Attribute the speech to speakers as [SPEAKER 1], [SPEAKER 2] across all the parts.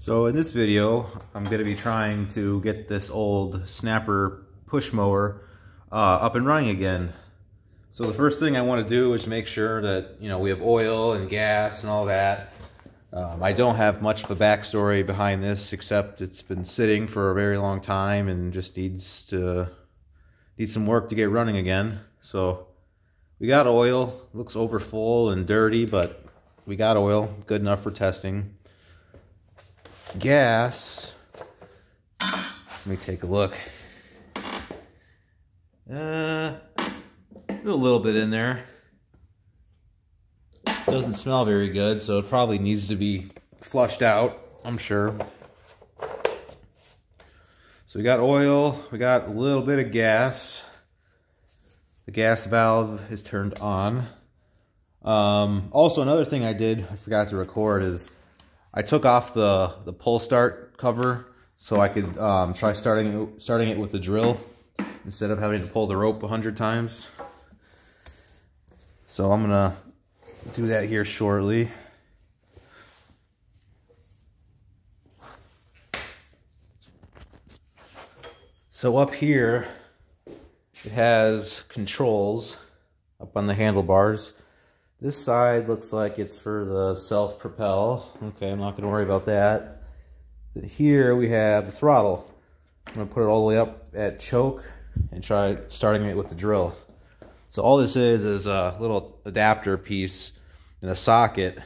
[SPEAKER 1] So in this video, I'm going to be trying to get this old snapper push mower up and running again. So the first thing I want to do is make sure that, we have oil and gas and all that. I don't have much of a backstory behind this, except it's been sitting for a very long time and just needs some work to get running again. So we got oil. Looks over full and dirty, but we got oil, good enough for testing. Gas, let me take a look. A little bit in there. Doesn't smell very good, so it probably needs to be flushed out, I'm sure. So we got oil, we got a little bit of gas. The gas valve is turned on. Also, another thing I forgot to record is I took off the pull start cover so I could try starting it with the drill instead of having to pull the rope 100 times. So I'm gonna do that here shortly. So up here it has controls up on the handlebars. This side looks like it's for the self-propel. Okay, I'm not going to worry about that. Then here we have the throttle. I'm going to put it all the way up at choke and try starting it with the drill. So all this is a little adapter piece and a socket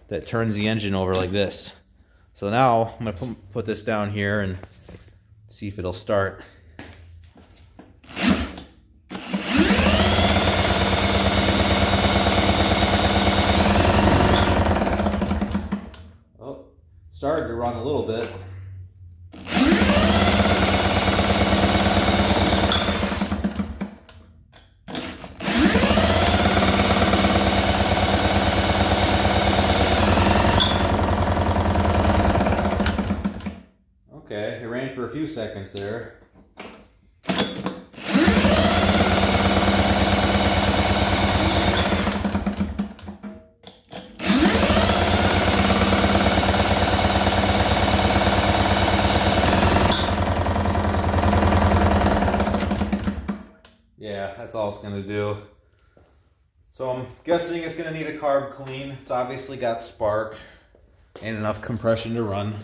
[SPEAKER 1] that turns the engine over like this. So now I'm going to put this down here and see if it'll start. Started to run a little bit. Okay, it ran for a few seconds there. Yeah, that's all it's going to do. So I'm guessing it's going to need a carb clean. It's obviously got spark and enough compression to run.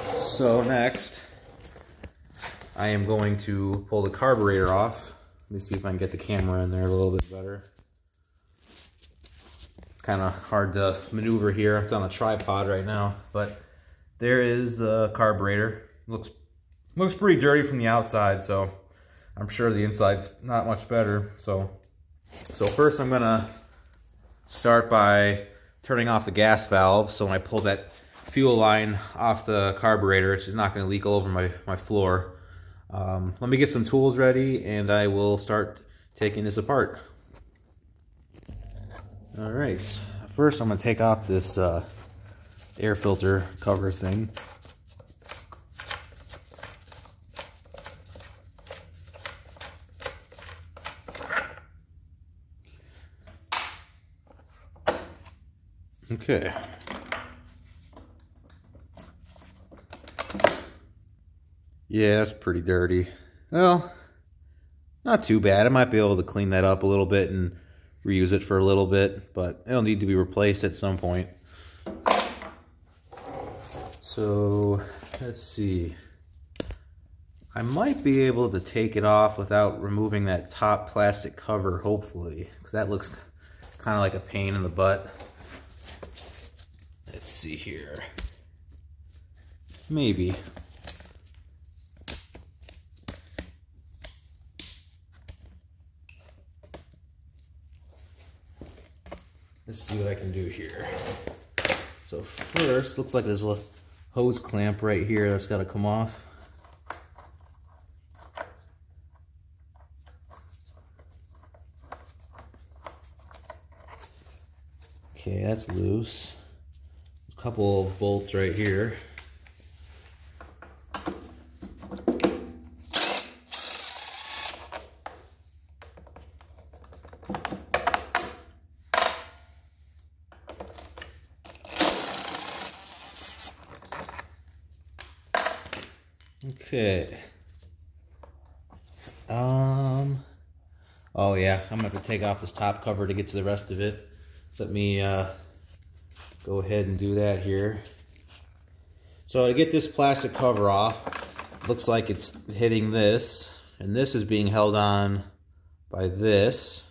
[SPEAKER 1] So next, I am going to pull the carburetor off. Let me see if I can get the camera in there a little bit better. It's kind of hard to maneuver here. It's on a tripod right now, but there is the carburetor. Looks pretty dirty from the outside, so I'm sure the inside's not much better. So first I'm gonna start by turning off the gas valve. So when I pull that fuel line off the carburetor, it's just not gonna leak all over my floor. Let me get some tools ready and I will start taking this apart. All right, first I'm gonna take off this air filter cover thing. Okay. Yeah, that's pretty dirty. Well, not too bad. I might be able to clean that up a little bit and reuse it for a little bit, but it'll need to be replaced at some point. So, let's see. I might be able to take it off without removing that top plastic cover, hopefully, because that looks kind of like a pain in the butt. Let's see here. Maybe. Let's see what I can do here. So first, looks like there's a hose clamp right here that's got to come off. Okay, that's loose. A couple of bolts right here. Okay. Oh yeah, I'm gonna have to take off this top cover to get to the rest of it. Let me go ahead and do that here. So to get this plastic cover off, looks like it's hitting this, and this is being held on by this,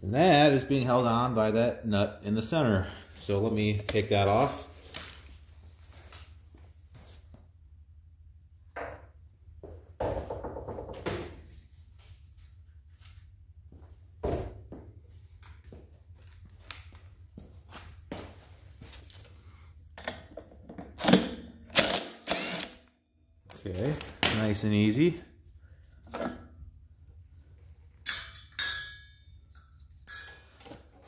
[SPEAKER 1] and that is being held on by that nut in the center. So let me take that off. Okay, nice and easy. All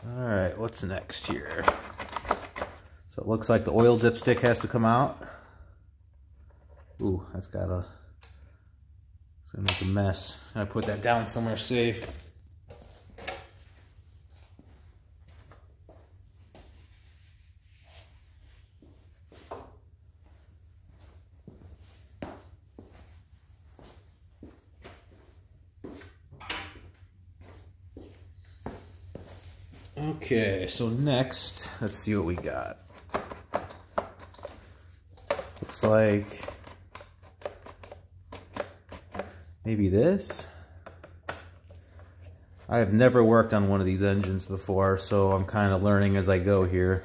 [SPEAKER 1] right, what's next here? So it looks like the oil dipstick has to come out. Ooh, it's gonna make a mess. I put that down somewhere safe. Okay, so next, let's see what we got. Looks like maybe this. I have never worked on one of these engines before, so I'm kind of learning as I go here.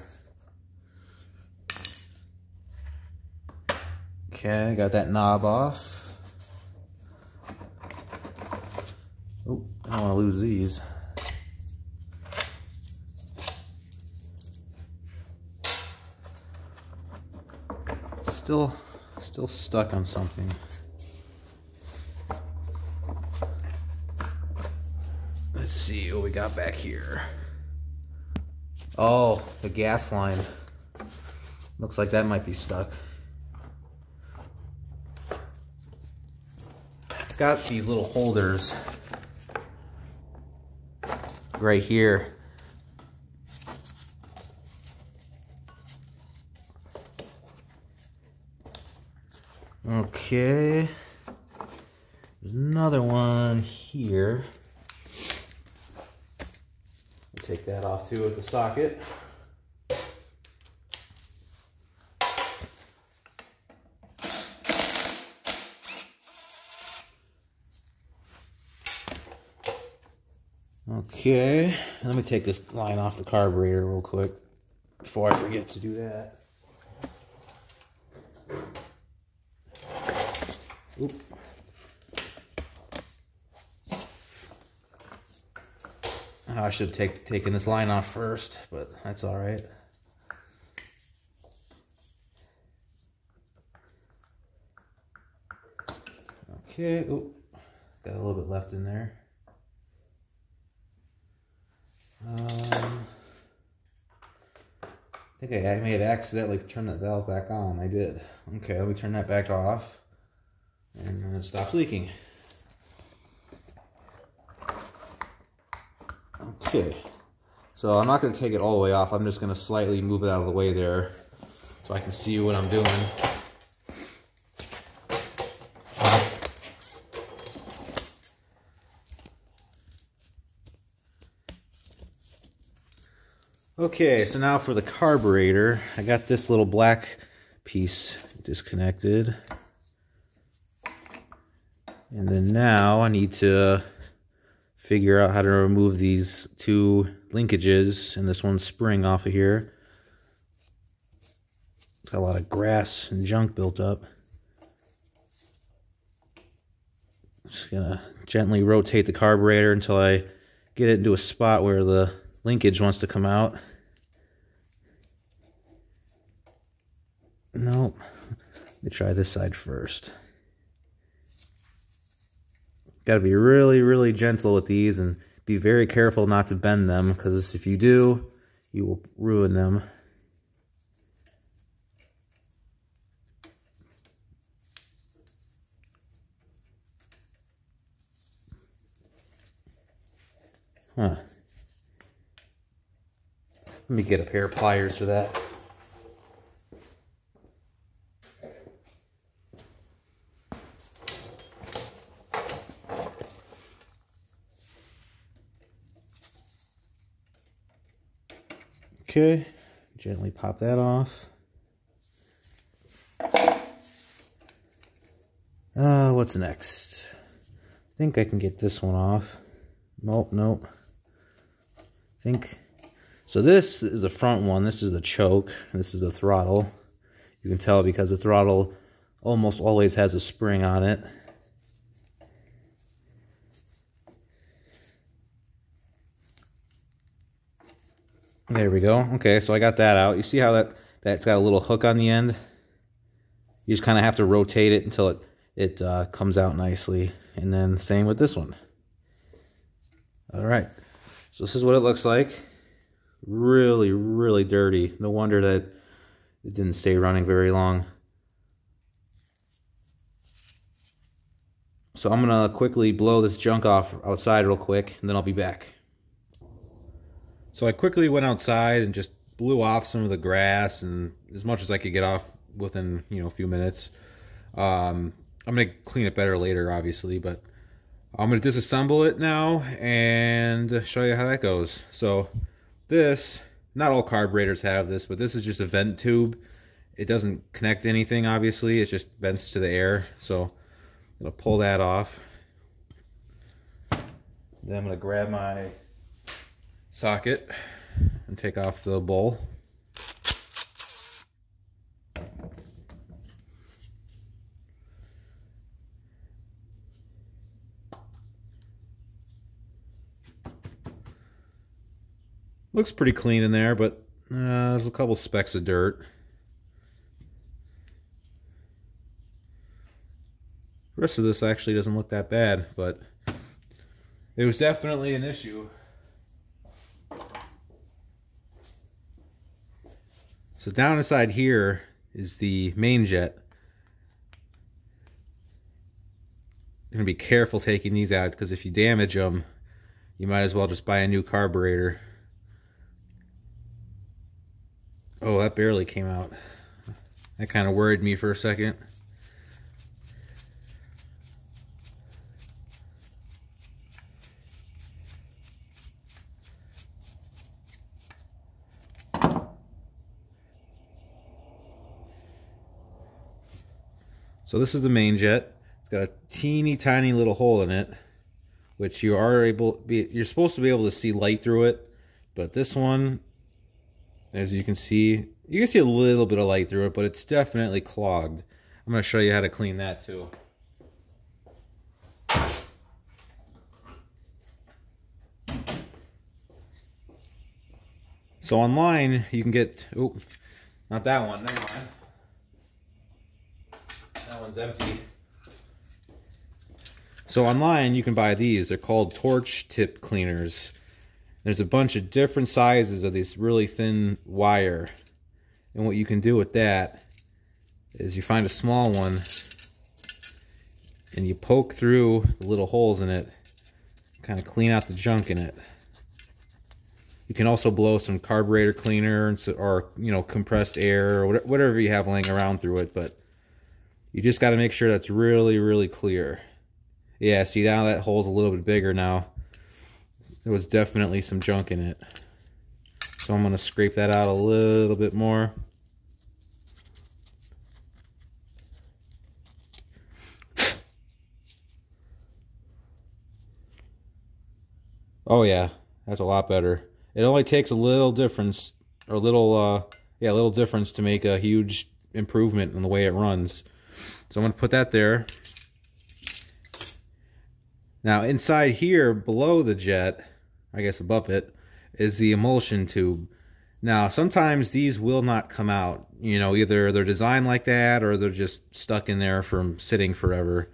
[SPEAKER 1] Okay, got that knob off. Oh, I don't want to lose these. Still stuck on something. Let's see what we got back here. Oh, the gas line. Looks like that might be stuck. It's got these little holders right here. Okay, there's another one here. Take that off too with the socket. Okay, let me take this line off the carburetor real quick before I forget to do that. Oop. I should have taken this line off first, but that's all right. Okay, oop. Got a little bit left in there. I think I may have accidentally turned that valve back on. I did. Okay, let me turn that back off. And then it stops leaking. Okay, so I'm not going to take it all the way off. I'm just going to slightly move it out of the way there so I can see what I'm doing. Okay, so now for the carburetor, I got this little black piece disconnected. And then now I need to figure out how to remove these two linkages and this one spring off of here. It's got a lot of grass and junk built up. Just gonna gently rotate the carburetor until I get it into a spot where the linkage wants to come out. Nope. Let me try this side first. Got to be really, really gentle with these and be very careful not to bend them, because if you do, you will ruin them. Huh. Let me get a pair of pliers for that. Okay, gently pop that off. What's next? I think I can get this one off. Nope. So this is the front one. This is the choke. This is the throttle. You can tell because the throttle almost always has a spring on it. There we go. Okay, so I got that out. You see how that's got a little hook on the end? You just kind of have to rotate it until it comes out nicely. And then same with this one. All right, so this is what it looks like. Really, really dirty. No wonder that it didn't stay running very long. So I'm gonna quickly blow this junk off outside real quick, and then I'll be back. So I quickly went outside and just blew off some of the grass and as much as I could get off within, a few minutes. I'm gonna clean it better later, obviously, but I'm gonna disassemble it now and show you how that goes. So this, not all carburetors have this, but this is just a vent tube. It doesn't connect to anything, obviously. It just vents to the air. So I'm gonna pull that off. Then I'm gonna grab my socket and take off the bowl. Looks pretty clean in there, but there's a couple specks of dirt. The rest of this actually doesn't look that bad, but it was definitely an issue. So down inside here is the main jet. You're gonna be careful taking these out because if you damage them, you might as well just buy a new carburetor. Oh, that barely came out. That kind of worried me for a second. So this is the main jet. It's got a teeny tiny little hole in it, which you're supposed to be able to see light through it, but this one, as you can see a little bit of light through it, but it's definitely clogged. I'm going to show you how to clean that too. So online you can get, oh, not that one, never mind. That one's empty. So online you can buy these. They're called torch tip cleaners. There's a bunch of different sizes of this really thin wire. And what you can do with that is you find a small one and you poke through the little holes in it, kind of clean out the junk in it. You can also blow some carburetor cleaner or compressed air or whatever you have laying around through it, but you just got to make sure that's really, really clear. Yeah, see now that hole's a little bit bigger now. There was definitely some junk in it. So I'm going to scrape that out a little bit more. Oh yeah, that's a lot better. It only takes a little difference, or a little difference to make a huge improvement in the way it runs. So I'm going to put that there. Now inside here, below the jet, I guess above it, is the emulsion tube. Now sometimes these will not come out. Either they're designed like that or they're just stuck in there from sitting forever.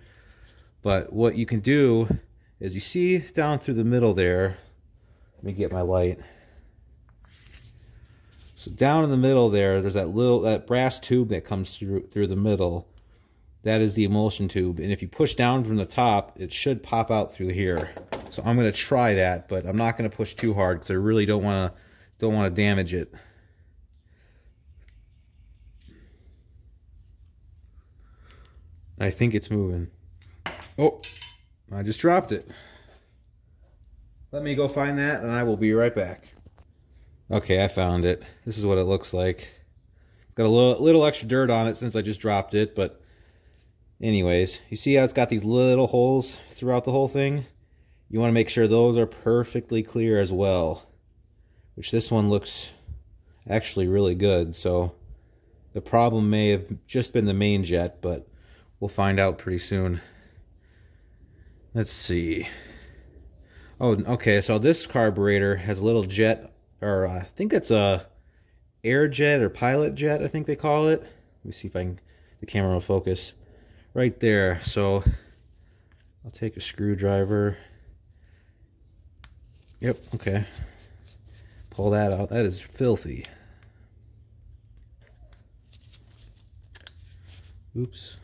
[SPEAKER 1] But what you can do is you see down through the middle there, let me get my light. So down in the middle there's that brass tube that comes through the middle. That is the emulsion tube, and if you push down from the top, it should pop out through here. So I'm going to try that, but I'm not going to push too hard because I really don't want to damage it. I think it's moving. Oh, I just dropped it. Let me go find that, and I will be right back. Okay, I found it. This is what it looks like. It's got a little extra dirt on it since I just dropped it, but anyways, you see how it's got these little holes throughout the whole thing? You want to make sure those are perfectly clear as well, which this one looks actually really good. So the problem may have just been the main jet, but we'll find out pretty soon. Let's see. Oh, okay, so this carburetor has a little jet, or I think that's a air jet or pilot jet, I think they call it. Let me see if the camera will focus. Right there. So I'll take a screwdriver. Yep, okay. Pull that out. That is filthy. Oops.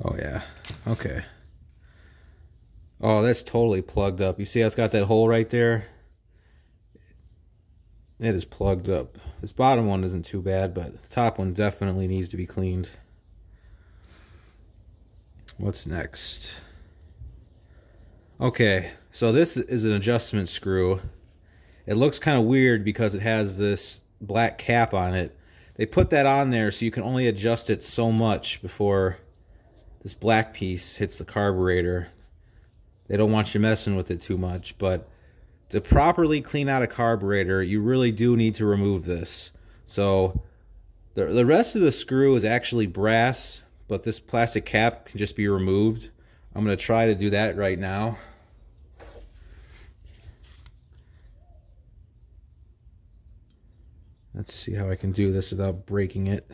[SPEAKER 1] Oh yeah. Okay. Oh, that's totally plugged up. You see how it's got that hole right there? It is plugged up. This bottom one isn't too bad, but the top one definitely needs to be cleaned. What's next? Okay, so this is an adjustment screw. It looks kind of weird because it has this black cap on it. They put that on there so you can only adjust it so much before this black piece hits the carburetor. They don't want you messing with it too much, but to properly clean out a carburetor, you really do need to remove this. So the rest of the screw is actually brass, but this plastic cap can just be removed. I'm going to try to do that right now. Let's see how I can do this without breaking it.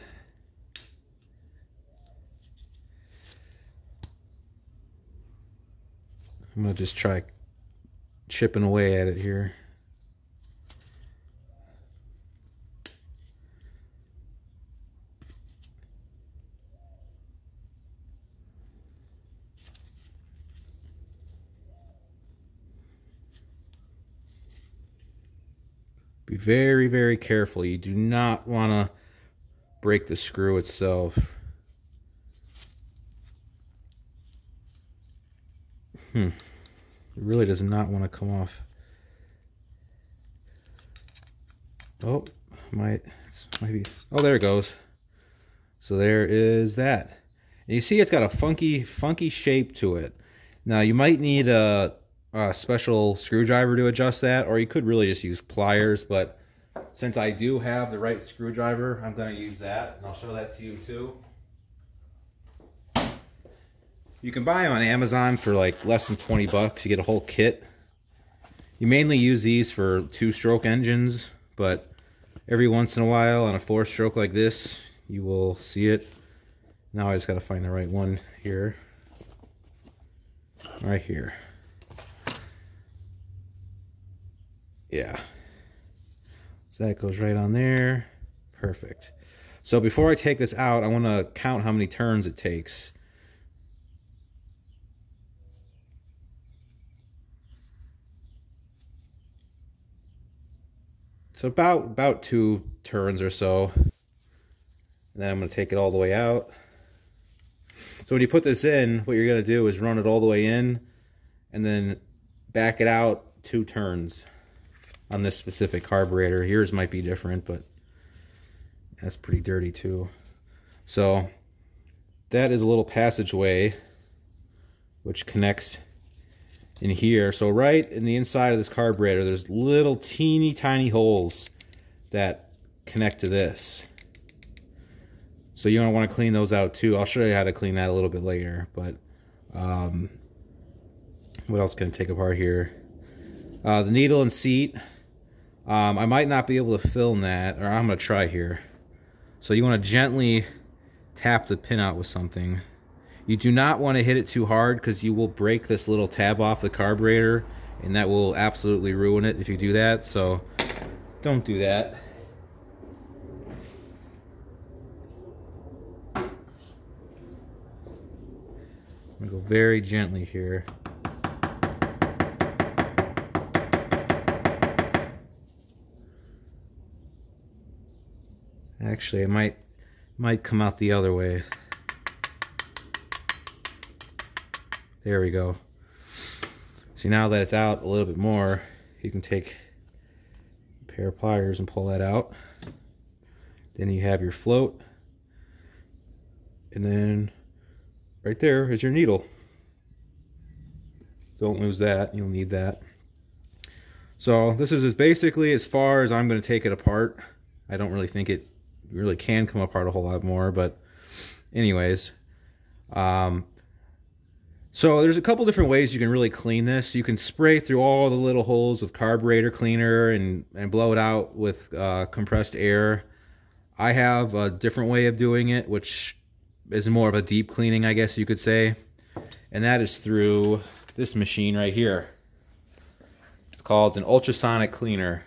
[SPEAKER 1] I'm going to just try chipping away at it here. Be very, very careful. You do not want to break the screw itself. It really does not want to come off. Oh, might be. Oh, there it goes. So there is that. And you see it's got a funky shape to it. Now you might need a special screwdriver to adjust that, or you could really just use pliers, but since I do have the right screwdriver, I'm going to use that, and I'll show that to you too. You can buy them on Amazon for like less than 20 bucks. You get a whole kit. You mainly use these for 2-stroke engines, but every once in a while on a 4-stroke like this, you will see it. Now I just got to find the right one here. Right here. Yeah. So that goes right on there. Perfect. So before I take this out, I want to count how many turns it takes. So about 2 turns or so. And then I'm going to take it all the way out. So when you put this in, what you're going to do is run it all the way in and then back it out 2 turns on this specific carburetor. Yours might be different, but that's pretty dirty too. So that is a little passageway which connects in here. So right in the inside of this carburetor, there's little teeny tiny holes that connect to this. So you're going to want to clean those out too. I'll show you how to clean that a little bit later. But what else can I take apart here? The needle and seat. I might not be able to film that, or I'm going to try here. So you want to gently tap the pin out with something. You do not want to hit it too hard because you will break this little tab off the carburetor, and that will absolutely ruin it if you do that. So don't do that. I'm going to go very gently here. Actually, it might come out the other way. There we go. See, now that it's out a little bit more, you can take a pair of pliers and pull that out. Then you have your float. And then right there is your needle. Don't lose that, you'll need that. So this is basically as far as I'm going to take it apart. I don't really think it really can come apart a whole lot more, but anyways. So there's a couple different ways you can really clean this. You can spray through all the little holes with carburetor cleaner and blow it out with compressed air. I have a different way of doing it, which is more of a deep cleaning, I guess you could say. And that is through this machine right here. It's called an ultrasonic cleaner.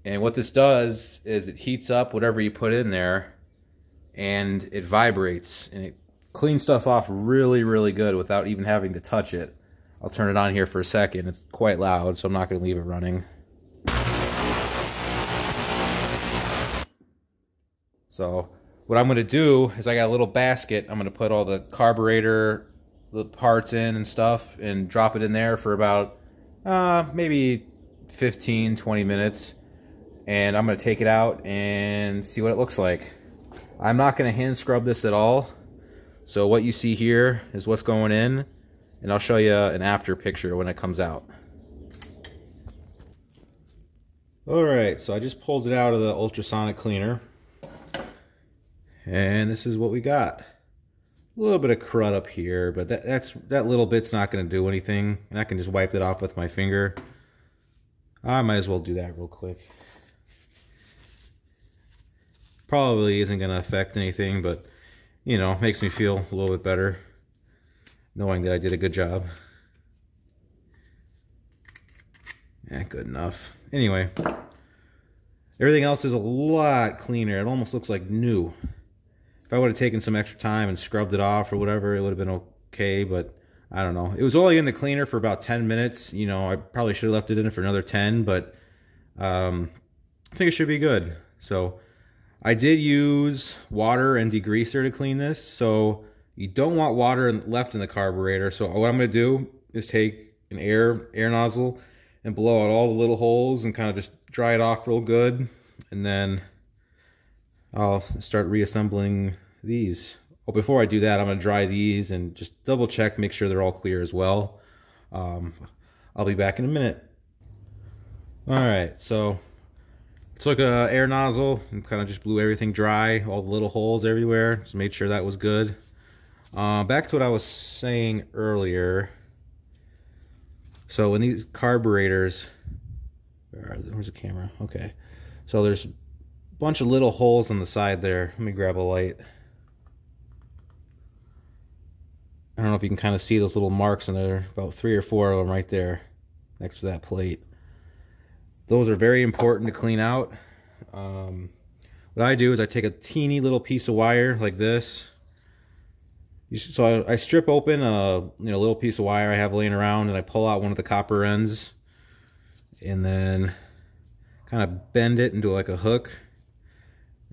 [SPEAKER 1] And what this does is it heats up whatever you put in there and it vibrates and it cleans stuff off really, really good without even having to touch it. I'll turn it on here for a second. It's quite loud, so I'm not going to leave it running. So what I'm going to do is I got a little basket. I'm going to put all the carburetor, the parts in and stuff, and drop it in there for about maybe 15-20 minutes. And I'm going to take it out and see what it looks like. I'm not going to hand scrub this at all. So what you see here is what's going in, and I'll show you an after picture when it comes out. Alright, so I just pulled it out of the ultrasonic cleaner. And this is what we got. A little bit of crud up here, but that little bit's not going to do anything. And I can just wipe it off with my finger. I might as well do that real quick. Probably isn't going to affect anything, but, you know, makes me feel a little bit better knowing that I did a good job. Yeah, good enough. Anyway, everything else is a lot cleaner. It almost looks like new. If I would have taken some extra time and scrubbed it off or whatever, it would have been okay, but I don't know. It was only in the cleaner for about 10 minutes. You know, I probably should have left it in for another 10, but I think it should be good. So I did use water and degreaser to clean this, so you don't want water left in the carburetor. So what I'm going to do is take an air nozzle and blow out all the little holes and kind of just dry it off real good, and then I'll start reassembling these. Oh, before I do that, I'm going to dry these and just double check, make sure they're all clear as well. I'll be back in a minute. Alright, so took a air nozzle and kind of just blew everything dry, all the little holes everywhere, just made sure that was good. Back to what I was saying earlier. So when these carburetors, where's the camera? Okay, so there's bunch of little holes on the side there. Let me grab a light. I don't know if you can kind of see those little marks in there, about 3 or 4 of them right there next to that plate. Those are very important to clean out. What I do is I take a teeny little piece of wire like this. So I strip open a little piece of wire I have laying around, and I pull out one of the copper ends and then kind of bend it into like a hook.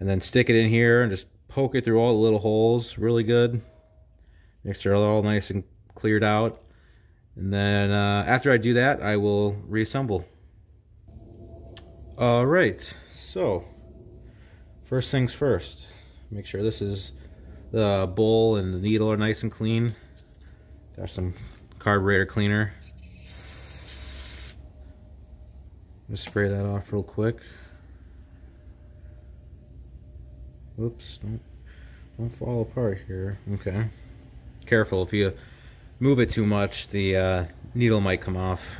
[SPEAKER 1] And then stick it in here and just poke it through all the little holes really good. Make sure they're all nice and cleared out. And then after I do that, I will reassemble. Alright, so first things first. Make sure the bowl and the needle are nice and clean. Got some carburetor cleaner. Just spray that off real quick. Whoops, don't fall apart here. Okay. Careful, if you move it too much, the needle might come off.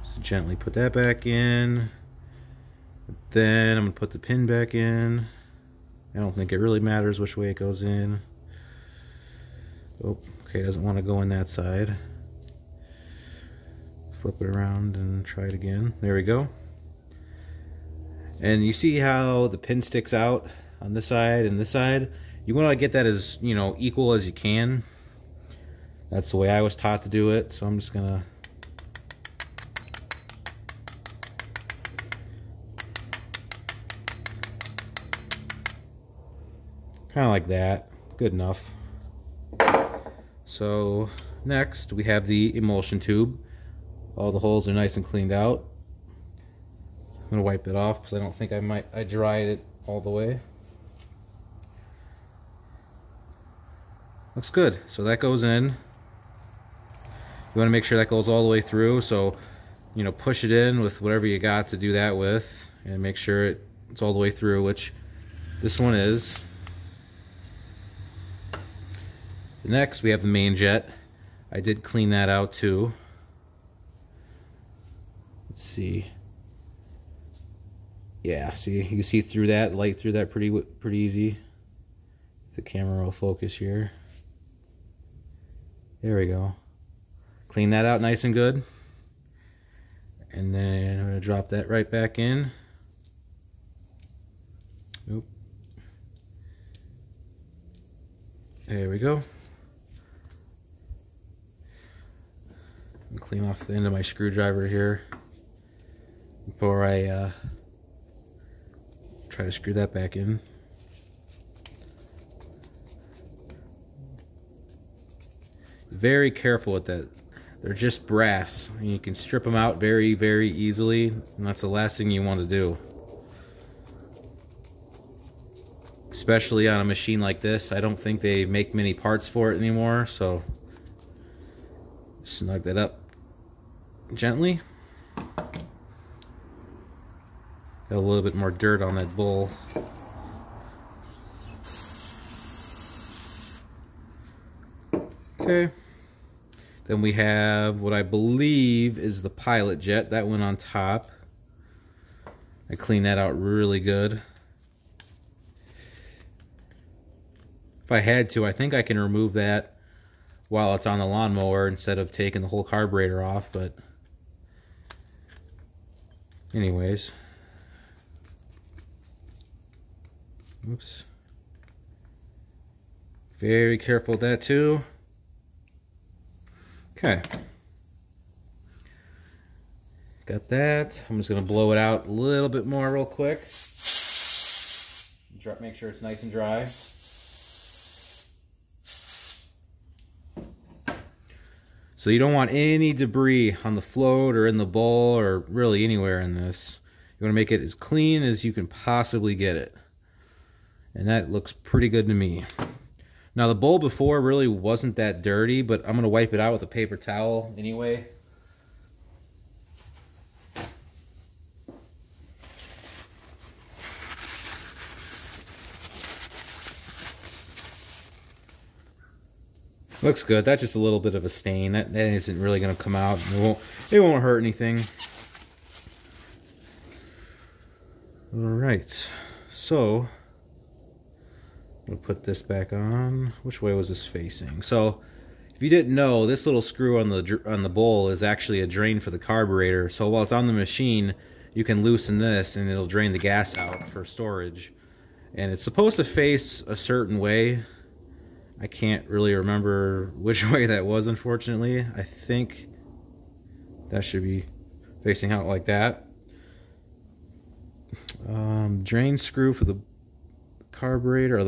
[SPEAKER 1] Just gently put that back in. Then I'm going to put the pin back in. I don't think it really matters which way it goes in. Oh, okay, doesn't want to go in that side. Flip it around and try it again. There we go. And you see how the pin sticks out on this side and this side? You want to get that as, equal as you can. That's the way I was taught to do it, so I'm just gonna kind of like that. Good enough. So next we have the emulsion tube. All the holes are nice and cleaned out. I'm gonna wipe it off because I don't think I dried it all the way. Looks good. So that goes in. You want to make sure that goes all the way through. So, you know, push it in with whatever you got to do that with, and make sure it's all the way through, which this one is. Next, we have the main jet. I did clean that out too. Let's see. Yeah, see, you can see through that, light through that pretty easy. If the camera will focus here. There we go. Clean that out nice and good. And then I'm going to drop that right back in. Oop. There we go. Clean off the end of my screwdriver here before I try to screw that back in. Very careful with that. They're just brass, and you can strip them out very, very easily, and that's the last thing you want to do. Especially on a machine like this. I don't think they make many parts for it anymore, so snug that up gently. Got a little bit more dirt on that bowl. Okay. Then we have what I believe is the pilot jet. That went on top. I cleaned that out really good. If I had to, I think I can remove that while it's on the lawnmower instead of taking the whole carburetor off, but anyways. Oops. Very careful with that too. Okay. Got that. I'm just going to blow it out a little bit more real quick. Make sure it's nice and dry. So you don't want any debris on the float or in the bowl or really anywhere in this. You want to make it as clean as you can possibly get it. And that looks pretty good to me. Now the bowl before really wasn't that dirty, but I'm going to wipe it out with a paper towel anyway. Looks good. That's just a little bit of a stain. That isn't really going to come out. It won't hurt anything. Alright. So I'm going to put this back on. Which way was this facing? So, if you didn't know, this little screw on the bowl is actually a drain for the carburetor. So while it's on the machine, you can loosen this and it'll drain the gas out for storage. And it's supposed to face a certain way. I can't really remember which way that was, unfortunately. I think that should be facing out like that. Drain screw for the carburetor, or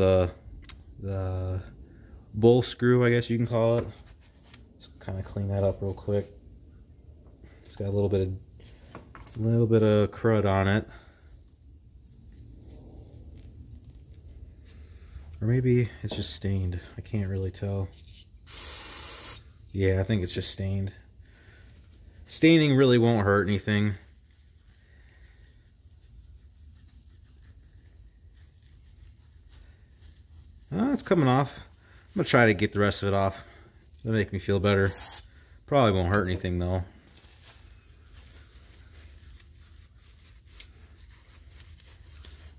[SPEAKER 1] the bowl screw, I guess you can call it. Let's kind of clean that up real quick. It's got a little bit of crud on it, or maybe it's just stained. I can't really tell. Yeah, I think it's just stained. Staining really won't hurt anything. It's coming off. I'm going to try to get the rest of it off. That'll make me feel better. Probably won't hurt anything though.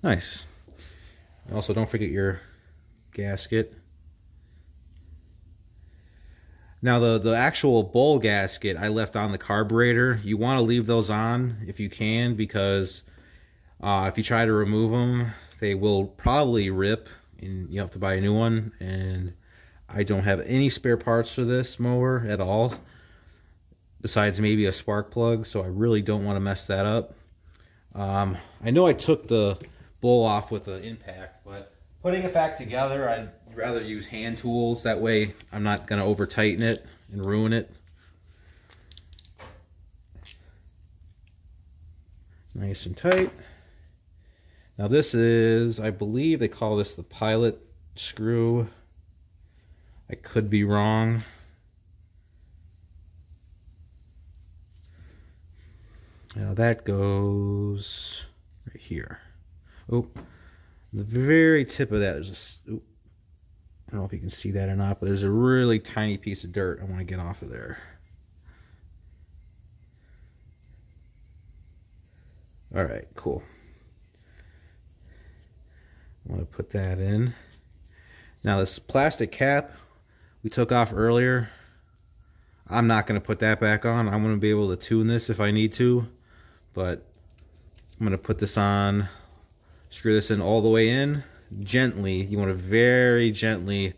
[SPEAKER 1] Nice. Also, don't forget your gasket. Now the actual bowl gasket I left on the carburetor. You want to leave those on if you can, because if you try to remove them, they will probably rip and you have to buy a new one. And I don't have any spare parts for this mower at all, besides maybe a spark plug, so I really don't want to mess that up. I know I took the bowl off with the impact, but putting it back together, I'd rather use hand tools. That way I'm not going to over tighten it and ruin it. Nice and tight. Now this is, I believe they call this the pilot screw. I could be wrong. Now that goes right here. Oh, the very tip of that, there's a, I don't know if you can see that or not, but there's a really tiny piece of dirt I want to get off of there. All right, cool. I want to put that in. Now this plastic cap we took off earlier, I'm not going to put that back on. I'm going to be able to tune this if I need to, but I'm going to put this on, screw this in all the way in, gently. You want to very gently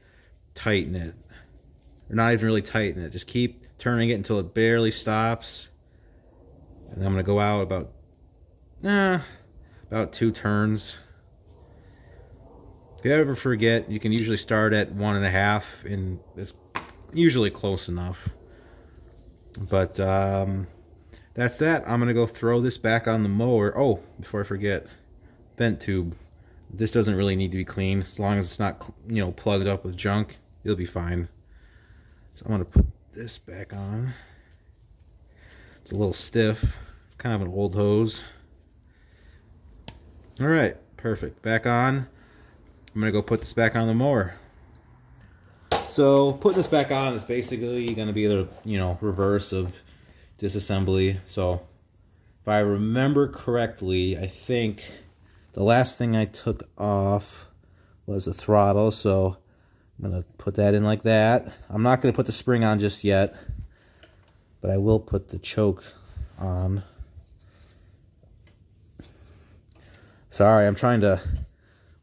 [SPEAKER 1] tighten it, or not even really tighten it. Just keep turning it until it barely stops. And then I'm going to go out about 2 turns. If you ever forget, you can usually start at 1.5, and it's usually close enough. But that's that. I'm going to go throw this back on the mower. Oh, before I forget, vent tube. This doesn't really need to be cleaned. As long as it's not, you know, plugged up with junk, it'll be fine. So I'm going to put this back on. It's a little stiff. Kind of an old hose. All right, perfect. Back on. I'm going to go put this back on the mower. So putting this back on is basically going to be the, you know, reverse of disassembly. So if I remember correctly, I think the last thing I took off was the throttle. So I'm going to put that in like that. I'm not going to put the spring on just yet, but I will put the choke on. Sorry, I'm trying to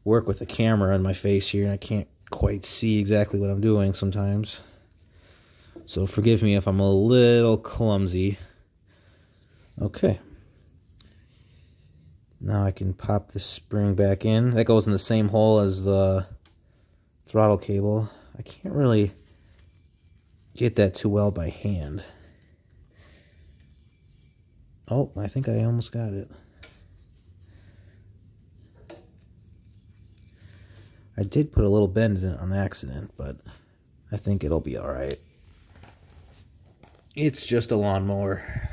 [SPEAKER 1] work with the camera in my face here, and I can't quite see exactly what I'm doing sometimes. So forgive me if I'm a little clumsy. Okay. Now I can pop this spring back in. That goes in the same hole as the throttle cable. I can't really get that too well by hand. Oh, I think I almost got it. I did put a little bend in it on accident, but I think it'll be alright. It's just a lawnmower.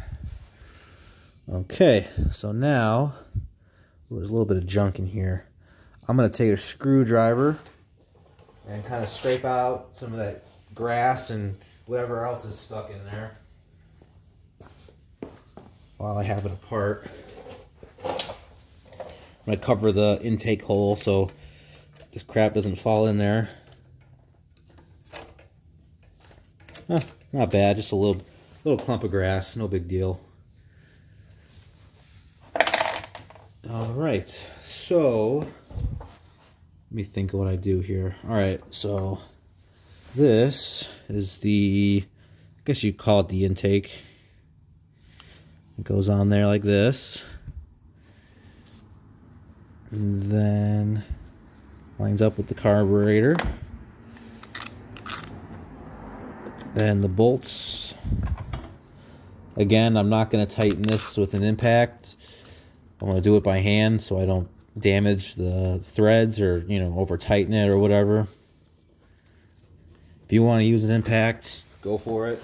[SPEAKER 1] Okay, so now, there's a little bit of junk in here. I'm going to take a screwdriver and kind of scrape out some of that grass and whatever else is stuck in there while I have it apart. I'm going to cover the intake hole so this crap doesn't fall in there. Not bad, just a little clump of grass, no big deal. Alright, so let me think of what I do here. Alright, so this is the, I guess you'd call it the intake. It goes on there like this. And then lines up with the carburetor. Then the bolts. Again, I'm not going to tighten this with an impact. I'm going to do it by hand so I don't damage the threads or, you know, over tighten it or whatever. If you want to use an impact, go for it.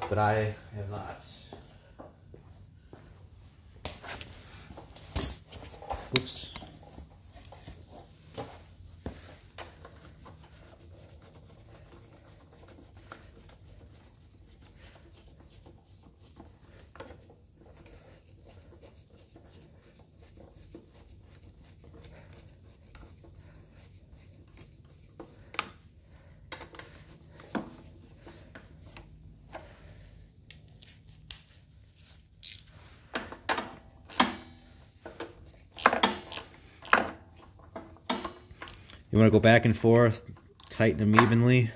[SPEAKER 1] But I have not. Oops. You want to go back and forth, tighten them evenly.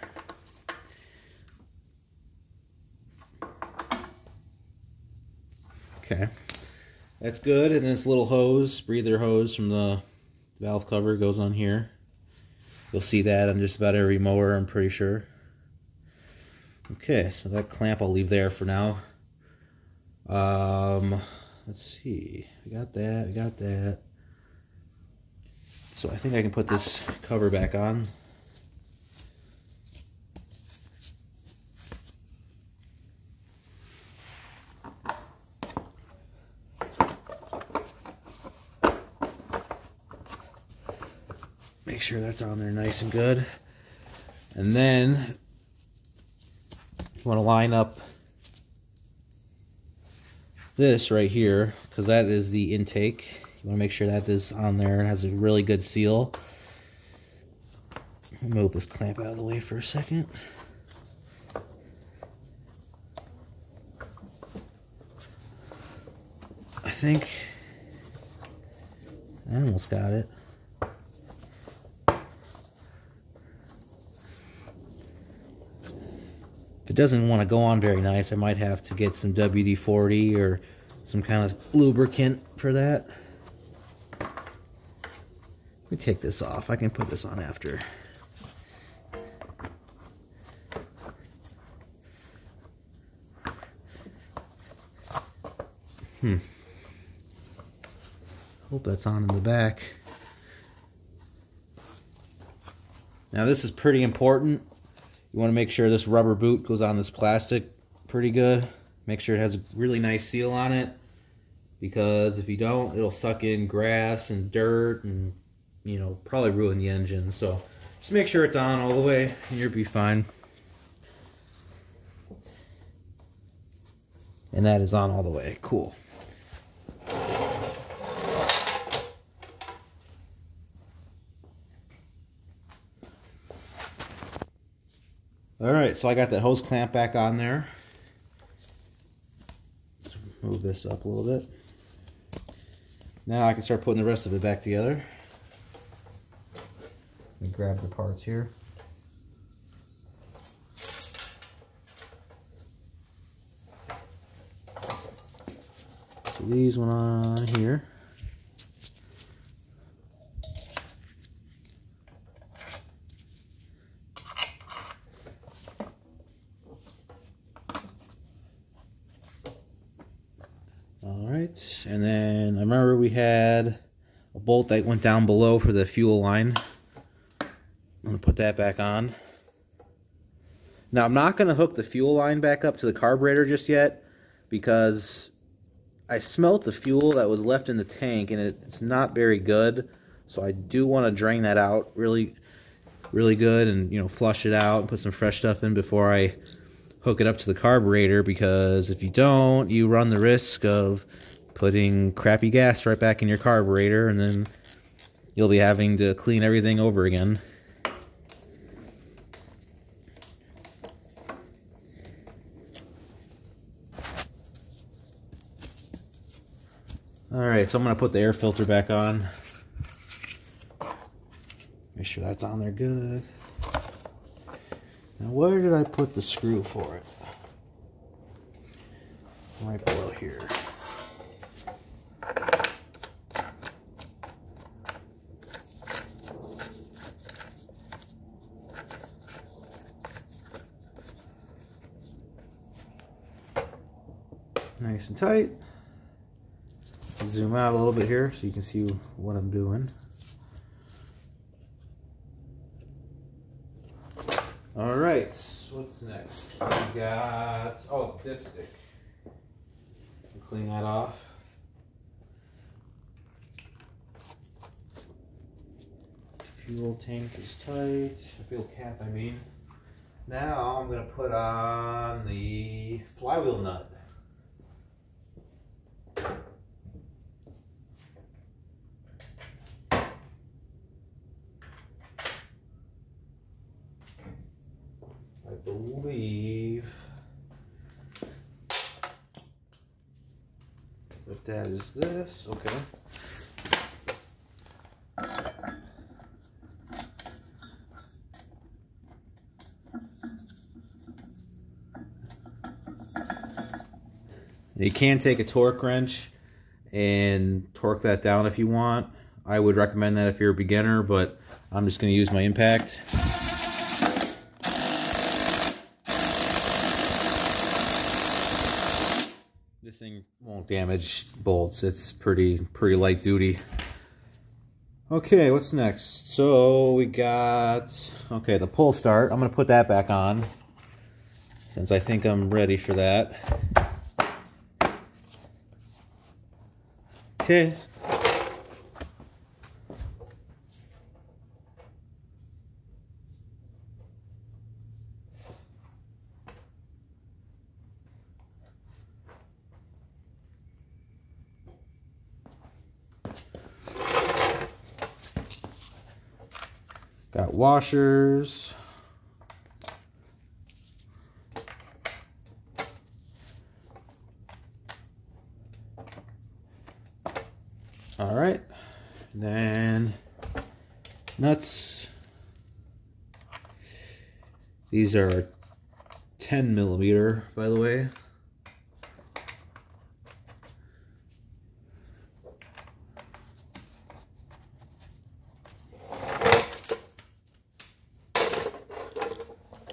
[SPEAKER 1] Okay, that's good. And this little hose, breather hose from the valve cover goes on here. You'll see that on just about every mower, I'm pretty sure. Okay, so that clamp I'll leave there for now. Let's see. We got that. So I think I can put this cover back on. Make sure that's on there nice and good. And then you want to line up this right here, because that is the intake. You want to make sure that is on there and has a really good seal. I'll move this clamp out of the way for a second. I think I almost got it. If it doesn't want to go on very nice, I might have to get some WD-40 or some kind of lubricant for that. Let me take this off. I can put this on after. Hope that's on in the back. Now this is pretty important. You want to make sure this rubber boot goes on this plastic pretty good. Make sure it has a really nice seal on it, because if you don't, it'll suck in grass and dirt and, you know, probably ruin the engine. So just make sure it's on all the way and you'll be fine. And that is on all the way. Cool. Alright, so I got that hose clamp back on there. Let's move this up a little bit. Now I can start putting the rest of it back together. Let me grab the parts here. So these went on here. Alright, and then I remember we had a bolt that went down below for the fuel line. I'm going to put that back on. Now I'm not going to hook the fuel line back up to the carburetor just yet, because I smelt the fuel that was left in the tank and it's not very good. So I do want to drain that out really good and, you know, flush it out and put some fresh stuff in before I hook it up to the carburetor, because if you don't, you run the risk of putting crappy gas right back in your carburetor, and then you'll be having to clean everything over again. Alright, so I'm going to put the air filter back on. Make sure that's on there good. Now, where did I put the screw for it? Right below here. Nice and tight. Zoom out a little bit here so you can see what I'm doing. Alright, what's next? We got, oh, dipstick. Clean that off. Fuel tank is tight. Fuel cap, I mean. Now I'm going to put on the flywheel nut. I believe that is this. Okay. You can take a torque wrench and torque that down if you want. I would recommend that if you're a beginner, but I'm just going to use my impact. This thing won't damage bolts. It's pretty light duty. Okay, what's next? So we got, okay, the pull start. I'm gonna put that back on since I think I'm ready for that. Okay. Got washers. All right. Then nuts. These are 10mm, by the way.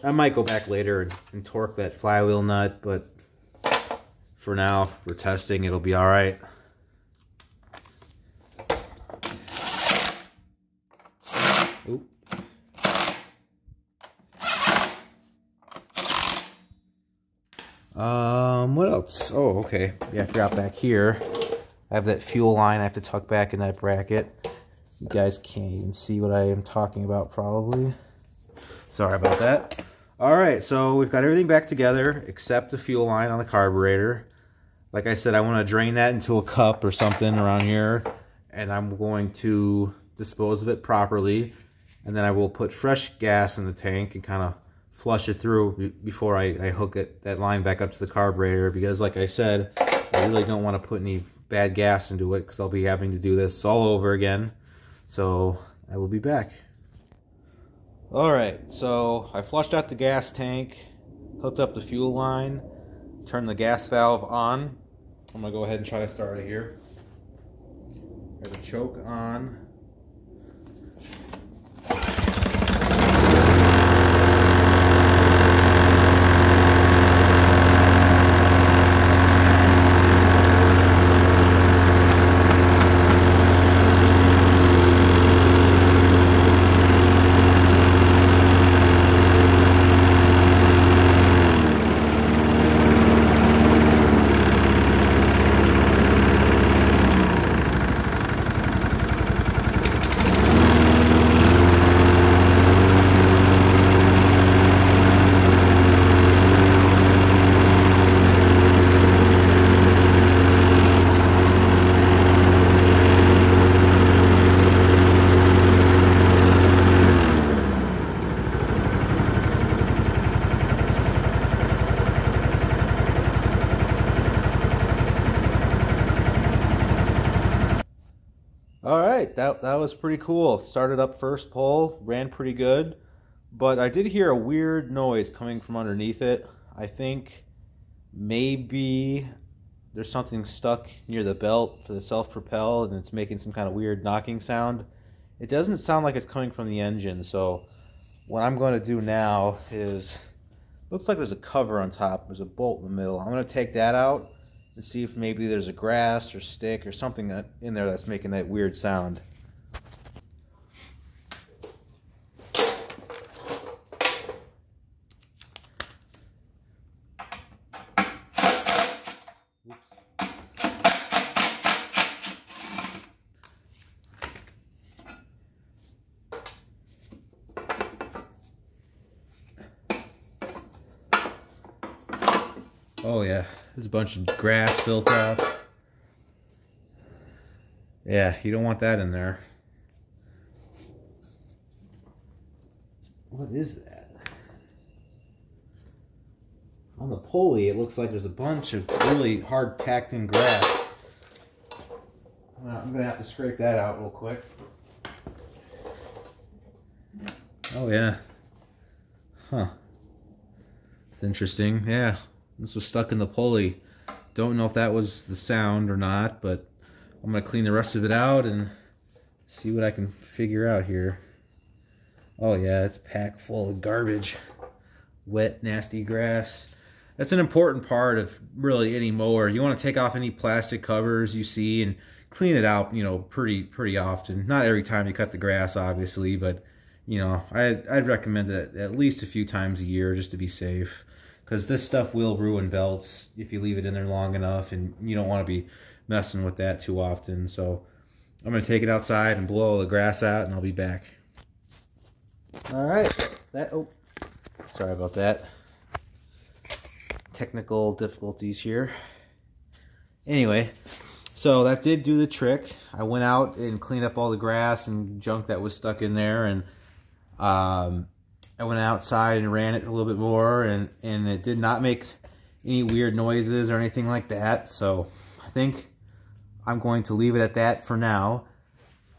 [SPEAKER 1] I might go back later and torque that flywheel nut, but for now, for testing, it'll be all right. Oop. What else? Oh, okay. Yeah, I forgot back here. I have that fuel line I have to tuck back in that bracket. You guys can't even see what I am talking about, probably. Sorry about that. All right, so we've got everything back together except the fuel line on the carburetor. Like I said, I want to drain that into a cup or something around here, and I'm going to dispose of it properly, and then I will put fresh gas in the tank and kind of flush it through before I hook that line back up to the carburetor, because like I said, I really don't want to put any bad gas into it because I'll be having to do this all over again. So I will be back. Alright, so I flushed out the gas tank, hooked up the fuel line, turned the gas valve on. I'm going to go ahead and try to start it here. Got the choke on. Alright, that was pretty cool. Started up first pull, ran pretty good, but I did hear a weird noise coming from underneath it. I think maybe there's something stuck near the belt for the self-propel and it's making some kind of weird knocking sound. It doesn't sound like it's coming from the engine, so what I'm going to do now is, looks like there's a cover on top, there's a bolt in the middle. I'm going to take that out and see if maybe there's a grass or stick or something in there that's making that weird sound. Oh yeah, there's a bunch of grass built up. Yeah, you don't want that in there. What is that? On the pulley, it looks like there's a bunch of really hard packed in grass. I'm gonna have to scrape that out real quick. Oh yeah. Huh. It's interesting. Yeah. This was stuck in the pulley. Don't know if that was the sound or not, but I'm going to clean the rest of it out and see what I can figure out here. Oh yeah, it's packed full of garbage. Wet, nasty grass. that's an important part of really any mower. You want to take off any plastic covers you see and clean it out, you know, pretty often. Not every time you cut the grass, obviously, but you know, I'd recommend it at least a few times a year just to be safe, because this stuff will ruin belts if you leave it in there long enough, and you don't want to be messing with that too often. So I'm going to take it outside and blow all the grass out, and I'll be back. All right. Oh, sorry about that. Technical difficulties here. Anyway, so that did do the trick. I went out and cleaned up all the grass and junk that was stuck in there, and I went outside and ran it a little bit more, and it did not make any weird noises or anything like that. So I think I'm going to leave it at that for now,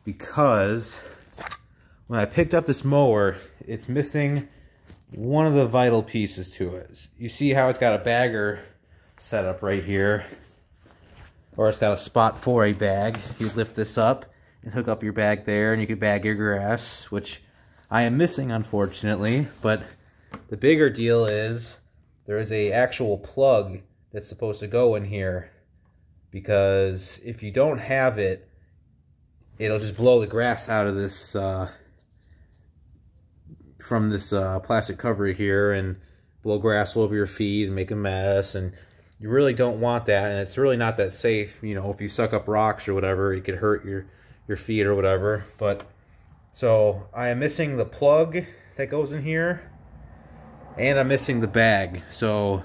[SPEAKER 1] because when I picked up this mower, it's missing one of the vital pieces to it. You see how it's got a bagger set up right here, or it's got a spot for a bag. You lift this up and hook up your bag there, and you can bag your grass, which I am missing, unfortunately. But the bigger deal is there is a actual plug that's supposed to go in here, because if you don't have it, it'll just blow the grass out of this from this plastic cover here, and blow grass all over your feet and make a mess. And you really don't want that, and it's really not that safe. You know, if you suck up rocks or whatever, it could hurt your feet or whatever. But so I am missing the plug that goes in here, and I'm missing the bag. So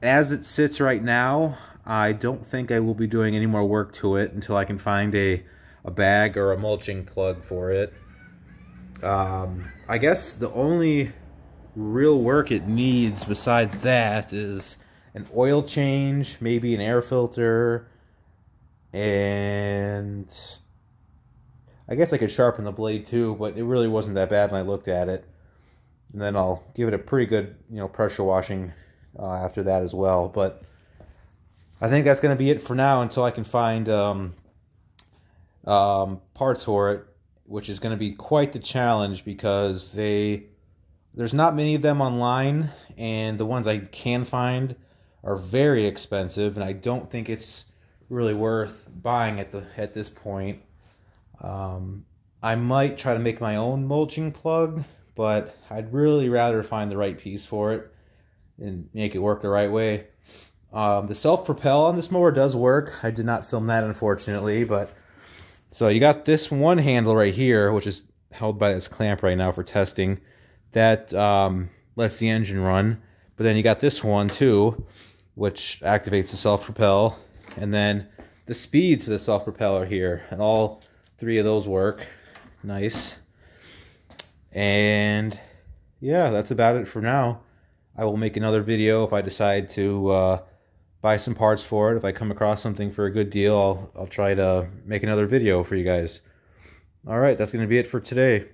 [SPEAKER 1] as it sits right now, I don't think I will be doing any more work to it until I can find a bag or a mulching plug for it. I guess the only real work it needs besides that is an oil change, maybe an air filter, and I guess I could sharpen the blade too, but it really wasn't that bad when I looked at it. And then I'll give it a pretty good, you know, pressure washing after that as well. But I think that's going to be it for now until I can find parts for it, which is going to be quite the challenge, because there's not many of them online, and the ones I can find are very expensive, and I don't think it's really worth buying at this point. I might try to make my own mulching plug, but I'd really rather find the right piece for it and make it work the right way. The self-propel on this mower does work. I did not film that, unfortunately, but so you got this one handle right here, which is held by this clamp right now for testing. That lets the engine run. But then you got this one too, which activates the self-propel. And then the speeds for the self-propel are here, and all three of those work. Nice. And yeah, that's about it for now. I will make another video if I decide to buy some parts for it. If I come across something for a good deal, I'll try to make another video for you guys. All right, that's going to be it for today.